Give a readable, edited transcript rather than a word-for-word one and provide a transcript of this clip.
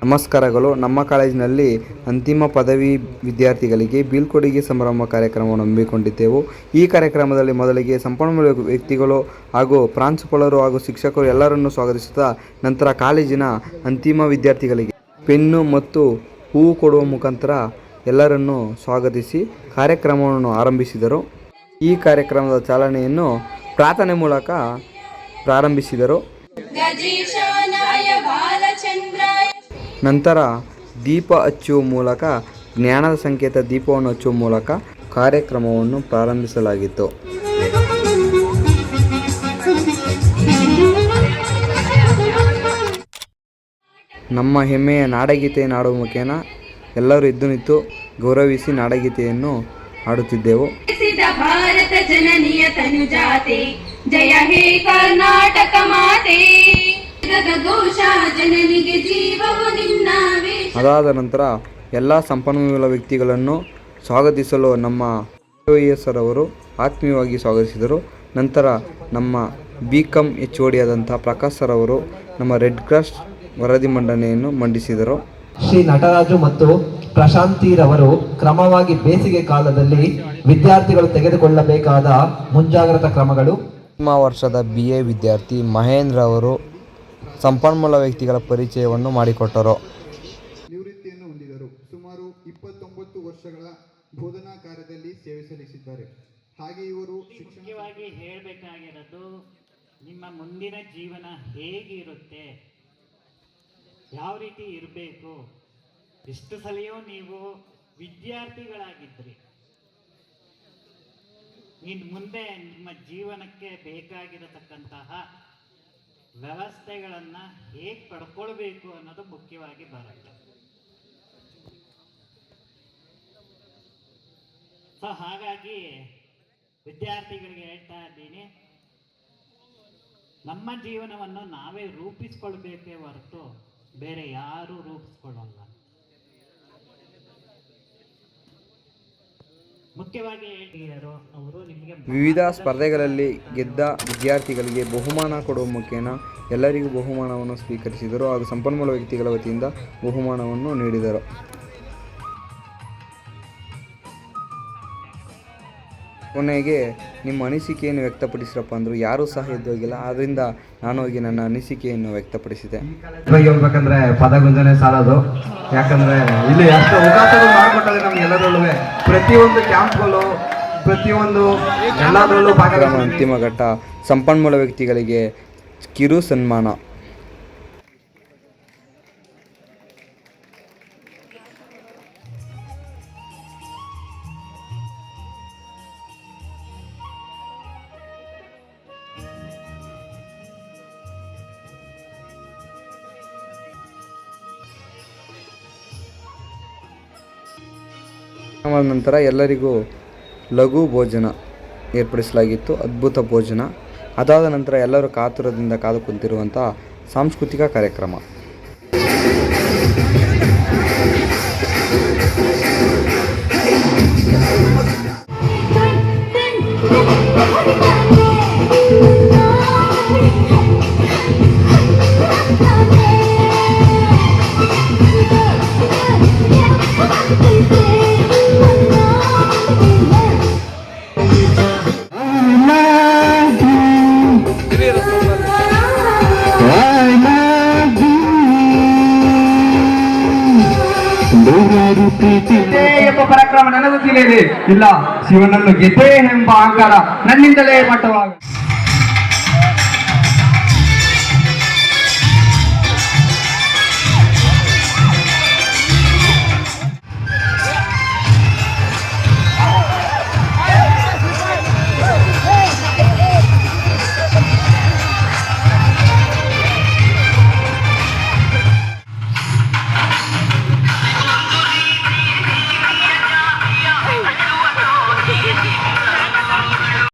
ನಮಸ್ಕಾರಗಳು. ನಮ್ಮ ಕಾಲೇಜಿನಲ್ಲಿ ಅಂತಿಮ ಪದವಿ ವಿದ್ಯಾರ್ಥಿಗಳಿಗೆ ಬೀಳ್ಕೊಡುಗೆ ಸಮಾರಂಭ ಕಾರ್ಯಕ್ರಮವನ್ನು ಹಮ್ಮಿಕೊಂಡಿದ್ದೆವು. ಈ ಕಾರ್ಯಕ್ರಮದಲ್ಲಿ ಮೊದಲಿಗೆ ಸಂಪನ್ಮೂಲ ವ್ಯಕ್ತಿಗಳು ಹಾಗೂ ಪ್ರಾಂಶುಪಾಲರು ಹಾಗೂ ಶಿಕ್ಷಕರು ಎಲ್ಲರನ್ನೂ ಸ್ವಾಗತಿಸುತ್ತಾ ನಂತರ ಕಾಲೇಜಿನ ಅಂತಿಮ ವಿದ್ಯಾರ್ಥಿಗಳಿಗೆ ಪೆನ್ನು ಮತ್ತು ಹೂವು ಕೊಡುವ ಮುಖಾಂತರ ಎಲ್ಲರನ್ನೂ ಸ್ವಾಗತಿಸಿ ಕಾರ್ಯಕ್ರಮವನ್ನು ಆರಂಭಿಸಿದರು. ಈ ಕಾರ್ಯಕ್ರಮದ ಚಾಲನೆಯನ್ನು ಪ್ರಾರ್ಥನೆ ಮೂಲಕ ಪ್ರಾರಂಭಿಸಿದರು. ನಂತರ ದೀಪ ಹಚ್ಚುವ ಮೂಲಕ ಜ್ಞಾನದ ಸಂಕೇತ ದೀಪವನ್ನು ಹಚ್ಚುವ ಮೂಲಕ ಕಾರ್ಯಕ್ರಮವನ್ನು ಪ್ರಾರಂಭಿಸಲಾಗಿತ್ತು. ನಮ್ಮ ಹೆಮ್ಮೆಯ ನಾಡಗೀತೆಯನ್ನು ಹಾಡುವ ಮುಖೇನ ಎಲ್ಲರೂ ಎದ್ದು ನಿಂತು ಗೌರವಿಸಿ ನಾಡಗೀತೆಯನ್ನು ಹಾಡುತ್ತಿದ್ದೆವು. ಭಾರತ ಜನನಿಯ ತನುಜಾತೆ ಜಯ ಹೇ ಕರ್ನಾಟಕ ಮಾತೆ. ಅದಾದ ನಂತರ ಎಲ್ಲ ಸಂಪನ್ಮೂಲ ವ್ಯಕ್ತಿಗಳನ್ನು ಸ್ವಾಗತಿಸಲು ನಮ್ಮ ಸರ್ ಅವರು ಆತ್ಮೀಯವಾಗಿ ಸ್ವಾಗತಿಸಿದರು. ನಂತರ ನಮ್ಮ BCom HOD ಆದಂಥ ಪ್ರಕಾಶ್ ಸರ್ ಅವರು ನಮ್ಮ ರೆಡ್ ಕ್ರಾಸ್ ವರದಿ ಮಂಡನೆಯನ್ನು ಮಂಡಿಸಿದರು. ಶ್ರೀ ನಟರಾಜು ಮತ್ತು ಪ್ರಶಾಂತಿರವರು ಕ್ರಮವಾಗಿ ಬೇಸಿಗೆ ಕಾಲದಲ್ಲಿ ವಿದ್ಯಾರ್ಥಿಗಳು ತೆಗೆದುಕೊಳ್ಳಬೇಕಾದ ಮುಂಜಾಗ್ರತಾ ಕ್ರಮಗಳು. ವರ್ಷದ BA ವಿದ್ಯಾರ್ಥಿ ಮಹೇಂದ್ರ ಅವರು ಸಂಪನ್ಮೂಲ ವ್ಯಕ್ತಿಗಳ ಪರಿಚಯವನ್ನು ಮಾಡಿಕೊಟ್ಟರು. ನಿವೃತ್ತಿಯನ್ನು ಹೊಂದಿದರು. ಸುಮಾರು 29 ವರ್ಷಗಳ ಬೋಧನಾ ಕಾರ್ಯದಲ್ಲಿ ಸೇವೆ ಸಲ್ಲಿಸಿದ್ದಾರೆ. ಹಾಗೆ ಇವರು ಮುಖ್ಯವಾಗಿ ಹೇಳಬೇಕಾಗಿರೋದು ನಿಮ್ಮ ಮುಂದಿನ ಜೀವನ ಹೇಗಿರುತ್ತೆ, ಯಾವ ರೀತಿ ಇರಬೇಕು. ಇಷ್ಟು ಸಲಿಯೂ ನೀವು ವಿದ್ಯಾರ್ಥಿಗಳಾಗಿದ್ರಿ. ಇನ್ನು ಮುಂದೆ ನಿಮ್ಮ ಜೀವನಕ್ಕೆ ಬೇಕಾಗಿರತಕ್ಕಂತಹ ವ್ಯವಸ್ಥೆಗಳನ್ನು ಹೇಗೆ ಪಡ್ಕೊಳ್ಬೇಕು ಅನ್ನೋದು ಮುಖ್ಯವಾಗಿ ಬರುತ್ತೆ. ಸೊ ಹಾಗಾಗಿ ವಿದ್ಯಾರ್ಥಿಗಳಿಗೆ ಹೇಳ್ತಾ ಇದ್ದೀನಿ, ನಮ್ಮ ಜೀವನವನ್ನು ನಾವೇ ರೂಪಿಸ್ಕೊಳ್ಬೇಕೇ ಹೊರತು ಬೇರೆ ಯಾರೂ ರೂಪಿಸ್ಕೊಳ್ಳಲ್ಲ. ಮುಖ್ಯವಾಗಿ ಅವರು ನಿಮಗೆ ವಿವಿಧ ಸ್ಪರ್ಧೆಗಳಲ್ಲಿ ಗೆದ್ದ ವಿದ್ಯಾರ್ಥಿಗಳಿಗೆ ಬಹುಮಾನ ಕೊಡುವ ಮುಖೇನ ಎಲ್ಲರಿಗೂ ಬಹುಮಾನವನ್ನು ಸ್ವೀಕರಿಸಿದರು ಹಾಗೂ ಸಂಪನ್ಮೂಲ ವ್ಯಕ್ತಿಗಳ ವತಿಯಿಂದ ಬಹುಮಾನವನ್ನು ನೀಡಿದರು. ಕೊನೆಗೆ ನಿಮ್ಮ ಅನಿಸಿಕೆಯನ್ನು ವ್ಯಕ್ತಪಡಿಸಿರಪ್ಪ ಅಂದರು. ಯಾರೂ ಸಹ ಎದ್ದೋಗಿಲ್ಲ. ಆದ್ದರಿಂದ ನಾನು ಹೋಗಿ ನನ್ನ ಅನಿಸಿಕೆಯನ್ನು ವ್ಯಕ್ತಪಡಿಸಿದೆ. ಹೇಳ್ಬೇಕಂದ್ರೆ ಪದಗುಂಜನೆ ಸಾಲದು. ಯಾಕಂದ್ರೆ ಇಲ್ಲಿ ಎಷ್ಟು ಅವಕಾಶಗಳು ಮಾಡಿಕೊಟ್ಟರೆ ನಮ್ಗೆಲ್ಲದರಲ್ಲೂ ಪ್ರತಿಯೊಂದು ಕ್ಯಾಂಪ್ಗಳು ಪ್ರತಿಯೊಂದು ಎಲ್ಲದರಲ್ಲೂ ಕಾರ್ಯಕ್ರಮ ಅಂತಿಮ ಘಟ್ಟ ಸಂಪನ್ಮೂಲ ವ್ಯಕ್ತಿಗಳಿಗೆ ಕಿರು ಸನ್ಮಾನ. ನಂತರ ಎಲ್ಲರಿಗೂ ಲಘು ಭೋಜನ ಏರ್ಪಡಿಸಲಾಗಿತ್ತು. ಅದ್ಭುತ ಭೋಜನ. ಅದಾದ ನಂತರ ಎಲ್ಲರೂ ಕಾತುರದಿಂದ ಕಾದು ಕುಂತಿರುವಂಥ ಸಾಂಸ್ಕೃತಿಕ ಕಾರ್ಯಕ್ರಮ. ಎಂಬ ಪರಾಕ್ರಮ ನನಗೂ ತಿಳಿಯದೆ ಇಲ್ಲ, ಶಿವನನ್ನು ಗೆದ್ದೆ ಎಂಬ ಅಹಂಕಾರ ನನ್ನಿಂದಲೇ ಮಟ್ಟವಾಗ